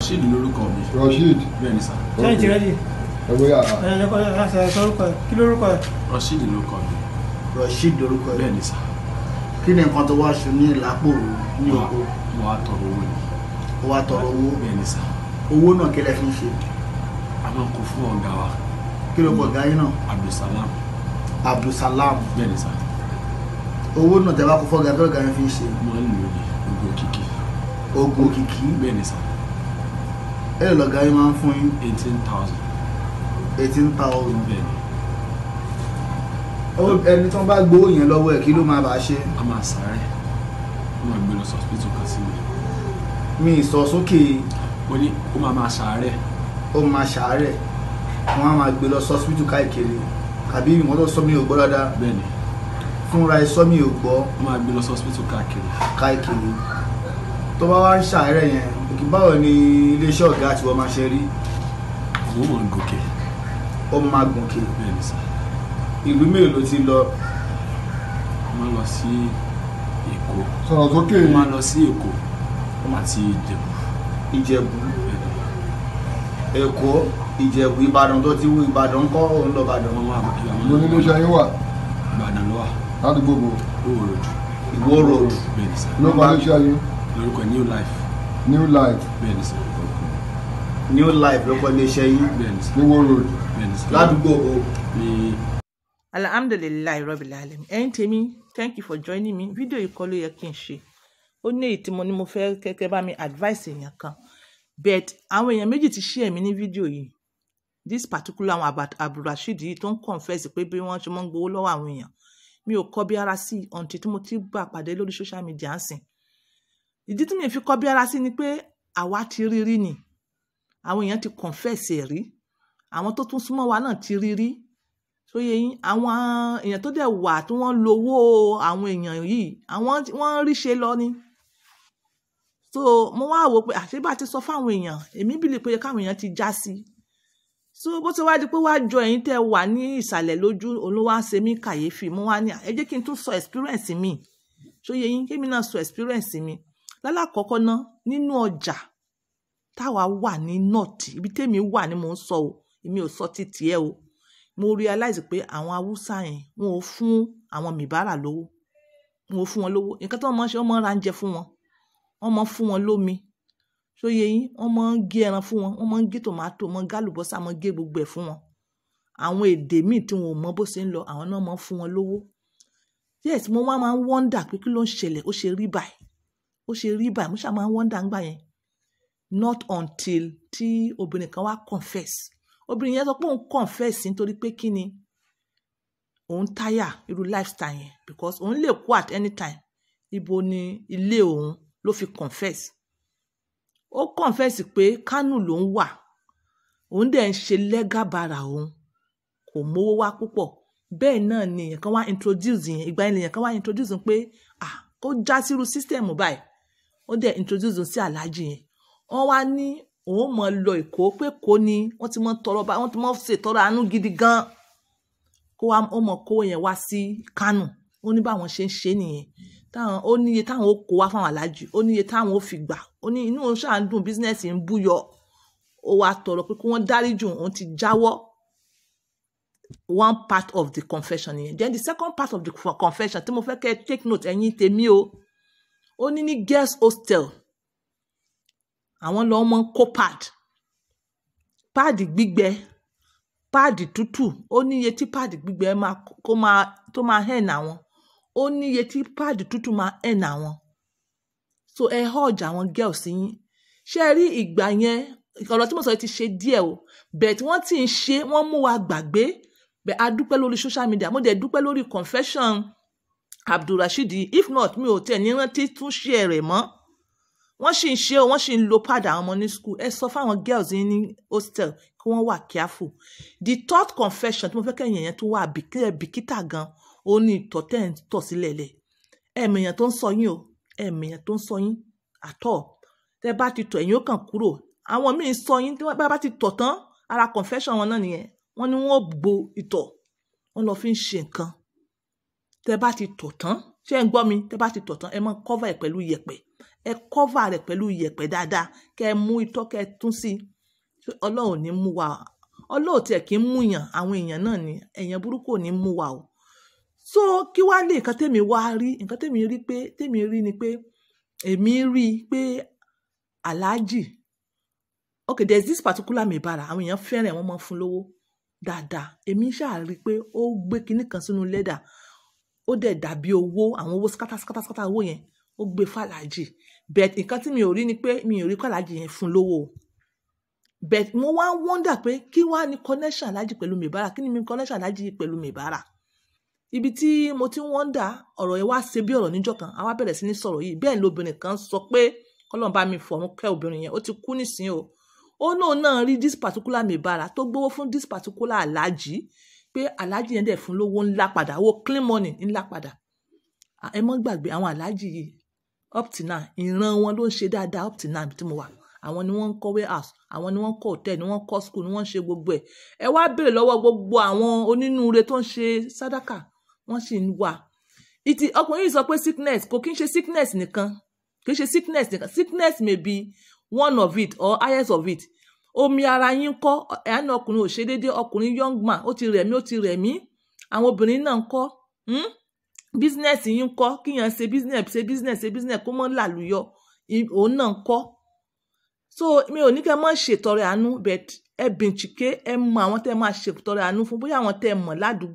Rashid lórúkọ mi. Rashid. Bẹ́ẹ̀ni sà. Ṣé ti ready? Ẹ̀wọ́ yà. Kí lórúkọ ẹ̀? Rashid lórúkọ mi. Rashid lórúkọ ẹ̀. Bẹ́ẹ̀ni sà. Kí ni nǹkan tó wá ṣe ní ìlápò ní oko? Mo wá tọrọ owó ni. Ó wá tọrọ owó. Bẹ́ẹ̀ni sà. Owó náà kí lẹ fi ń ṣe? A máa ń kó fún ọ̀gá wa. Kí ló pọ̀ ọ̀gá yín náà? Abdulsalam. Abdulsalam. Bẹ́ẹ̀ni sà. Owó náà tẹ́ bá kó fọ́gà kí ọ̀gá yín fi ń ṣe? Mo ń lò ní ogun òkìkí. Ogun òkìkí? Bẹ́ẹ̀ni sà. Èló lọ̀gá yín máa ń fún yín? 18,000. 18,000. Bẹ́ẹ̀ni. Ẹni tó bá gbowó yẹn lọ́wọ́ ẹ̀ kí ló máa bá ṣe? A máa sáré. Ó máa gbé lọ sí hospital kan sí mi. Mi sọ sókè. Mo ní ó máa ṣàárẹ̀. Ó máa ṣàárẹ̀. Wọ́n á máa gbé lọ sí hospital káàkiri. Àbí ìwọ́n tó sọ mi ò gbọ́ dáadáa. Bẹ́ẹ̀ni. Fúnra ẹ sọ mi ò gbọ́. Ó máa gbé lọ sí hospital káàkiri. Tó bá wá ń ṣàárẹ̀ yẹn, òkè báwo ni iléeṣẹ́ ọ̀gá àti wọ́n máa ṣe rí? Ó máa ń gòkè. Ó máa gòkè. Bẹ́ẹ̀ni sà. Ìlú mélòó ló ti lọ? Ó máa lọ sí Èkó. Sọ̀rọ̀ sókè. Ó máa lọ sí Èkó àti Ìjẹ̀bú. Ìjẹ̀bú. Èkó, Ìjẹ̀bú, Ìbàdàn tó ti wú Ìbàdàn kọ́ òun lọ Ìbàdàn. Wọ́n máa bọ̀ kí wọ́n Mo ní iléeṣẹ́ yín wà. Ìbàdàn ló wà. Láti gbogbo. Ìwó road. Ìwó road. Bẹ́ẹ̀ni sà. Ló bá iléeṣẹ́ yín. Lórúkọ New Life. New Life. Bẹ́ẹ̀ni sà. New Life ló kọ́ iléeṣẹ́ yín. Bẹ́ẹ̀ni sà. Ìwó road. Bẹ́ẹ̀ni sà. Ládùúgbò o. Ní. Alhamdulillah Rabbil Alamin. Ẹ̀yin tèmi, thank you for joining me. Fídíò yìí kọ́ ló yẹ kí n ṣe. Ó ní èyí tí mo ní mo fẹ́ kẹ́kẹ́ bá mi advice èèyàn kan. But àwọn èèyàn méjì ti share mi ní fídíò yìí. This particular one about Abdulrasheed yìí tó ń confess pé bí wọ́n ṣe máa ń gbowó lọ́wọ́ àwọn èèyàn. Mi ò kọ́ bí ara sí until tí mo ti bá pàdé lórí social media ń sìn. Ìdí tí mi fi kọ́ bí ara sí ni pé àwa ti rí rí ni. Àwọn èèyàn ti confess ẹ̀ rí. Àwọn tó tún súnmọ́ wa náà ti rí rí. So yẹn àwọn èèyàn tó dẹ̀ wà tí wọ́n lówó àwọn èèyàn yìí wọ́n rí ṣe lọ ni. So mo wá wò pé àṣebá ti sọ fáwọn èèyàn èmi bìlì pé káwọn èèyàn ti já sí. So bó ti wá di pé wá jọ ẹ̀yin tẹ́ wà ní ìsàlẹ̀ lójú olówó ṣe mí kàyéfì mo wá ní ẹ jẹ́ kí n tún sọ experience mi. So yẹn kémi náà sọ experience mi. Lálákọ̀ọ́kọ́ ná nínú ọjà táwa wà ní north ibi tèmi wà ni mò ń sọ o èmi ò sọ títí ẹ o. Mo realize pé àwọn Haúsá yẹn wọn ò fún àwọn mìbárà lówó. Wọn ò fún wọn lówó. Nǹkan tí wọ́n máa ń ṣe wọ́n máa ń ra oúnjẹ fún wọn. Wọ́n máa ń fún wọn lómi. So yẹn wọ́n máa ń gé ẹran fún wọn. Wọ́n máa ń gé tòmátò, wọ́n máa ń gé àlùbọ́sà, wọ́n máa ń gé gbogbo ẹ̀ fún wọn. Àwọn èdè míì tí wọn ò mọ bó ṣe ń lọ àwọn náà máa ń fún wọn lówó. Yes, mo wá máa ń wonder pé kí ló ń ṣẹlẹ̀ ó ṣe rí báyìí. Ó ṣe rí báyìí mo ṣáà máa ń wonder ńgbà yẹn. Not until tí obìnrin kan wá confess. Obìnrin yẹn sọ pé òun confess nítorí pé kí ni òun táyà irú lifestyle yẹn because òun lè kú at any time. Ibo ni ilé òun ló fi confess. Ó confess pé Kánò ló ń wà. Òun dẹ̀ ń ṣe legal bara òun. Kò mówó wá púpọ̀. Bẹ́ẹ̀ náà ni èèyàn kan wá introduce yẹn. Ìgbà yẹn èèyàn kan wá introduce pé kó já sírú system báyìí. Ó dẹ̀ introduce sí Alhaji yẹn. Wọ́n wá ní òun mọ̀ lọ Èkó pé kò ní wọ́n ti mọ̀ tọrọ bá wọ́n ti mọ̀ ṣe tọrọ àánú gidi gan. Kó wá ó mọ̀ kó yẹn wá sí Kánò. Ó ní báwọn ṣe ń ṣe nìyẹn. Táwọn ó níye táwọn ó kó wá fáwọn Alhaji. Ó níye táwọn ó fi gbà. Ó ní inú òun ṣáà ń dùn business ń búyọ. Ó wá tọrọ pé kí wọ́n dáríjì òun ti jáwọ́. One part of the confession yẹn. Then the second part of the confession tí mo fẹ́ kẹ́ take note ẹ̀yin tèmi o. Ó ní girls hostel. Àwọn lọ mọ kó pad gbígbẹ pad tútù ó ní iye tí pad gbígbẹ tó máa hen àwọn ó ní iye tí pad tútù máa hen àwọn so ẹ urge àwọn girls yín ṣé rí ìgbà yẹn ọ̀rọ̀ tí mo sọ ti ṣe díẹ̀ o but wọ́n ti ń ṣe wọ́n mú wa gbàgbé but a dúpẹ́ lórí social media mo dẹ̀ dúpẹ́ lórí confession Abdulrasheed if not mi ò tẹ̀ ní rántí tún share rẹ̀ mọ́. Wọ́n sì ń ṣe wọ́n sì ń lo pad àwọn ọmọ ní school ẹ sọ fáwọn girls yín ní hostel kí wọ́n wà careful. The third confession tí mo fẹ́ kẹ́yìn yẹn tó wà bìkítà gan ó ní ìtọ̀ tẹ́ ń tọ̀ sílẹ̀ lẹ̀ ẹ̀mìyàn tó ń sọ yín o ẹ̀mìyàn tó ń sọ yín àtọ̀ tẹ́ bá ti tọ̀ ẹ̀yìn ó kàn kúrò àwọn míì sọ yín tí wọ́n bá ti tọ̀ tán ara confession wọn náà nìyẹn wọ́n ní wọ́n gbo ìtọ̀ wọ́n lọ fi ń ṣe nǹkan tẹ́ bá ti tọ̀ tán ṣé ń gbọ́ mi tẹ́ bá ti tọ̀ tán ẹ máa cover ẹ̀ pẹ̀lú yẹ̀pẹ̀ ẹ cover rẹ̀ pẹ̀lú iyẹ̀pẹ̀ dáadáa kẹ́ mú itọ́ kẹ́ tún sí Ọlọ́run ní mú wa Ọlọ́run tiẹ̀ kì í mú yàn àwọn èèyàn náà ni èèyàn burúkú ò ní mú wa o so kí wá lè nǹkan tèmi wá rí nǹkan tèmi rí ni pé èmi rí pé aláàjì okay there's this particular mebara àwọn èèyàn fẹ́ràn wọn máa fún lówó dáadáa èmi ṣáà rí pé ó gbé kinní kan sínú lẹ́dà ó dẹ̀ dàbí owó àwọn owó skátá owó yẹn ó gbé fàlàjì but nǹkan tí mi ò rí ni pé mi ò rí kọ́làjì yẹn fún lówó but mo wá wonder pé kí wá ní connection aláàjì pẹ̀lú mebara kí ni mi connection aláàjì pẹ̀lú mebara ibi tí mo ti wonder ọ̀rọ̀ yẹn wá ṣe bí ọ̀rọ̀ níjọ́ kan àwa bẹ̀rẹ̀ sí ní sọ̀rọ̀ yìí bẹ́ẹ̀ lóbìnrin kan sọ pé kọ́lọ́n bá mi fọ̀run kẹ́ obìnrin yẹn ó ti kú nísìnyí o ó náà rí this particular mebara tó gbówó fún this particular aláàjì pé aláàjì yẹn dẹ̀ fún lówó ńlá padà owó clean money ńlá padà ẹ mọ́ gbàgbé àwọn aláàjì yìí up to now ìran wọn ló ń ṣe dáadáa up to now tí mo wà àwọn ni wọ́n ń kọ́ warehouse àwọn ni wọ́n ń kọ́ hotel ni wọ́n ń kọ́ school ni wọ́n ń ṣe gbogbo ẹ̀ ẹ wá béèrè lọ́wọ́ gbogbo àwọn onínúure tó ń ṣe sàdákà wọ́n sì ń wà ọkùnrin yìí sọ pé sickness kò kí ń ṣe sickness nìkan sickness may be one of it or highest of it omi ara yín kọ́ ẹ̀yán ọkùnrin ò ṣe déédéé ọkùnrin young man ó ti rẹ̀ mí àwọn obìnrin náà ń kọ́ business yín kọ́ kíyàn ṣe business kó mọ́ làlùyọ òun náà ń kọ́ so mi ò ní kẹ́ mọ́ ṣètọrẹ àánú but ẹ bìnchìké ẹ mọ àwọn tẹ́ máa ṣètọrẹ àánú fún bóyá àwọn tẹ́ mọ̀ ládùúgbò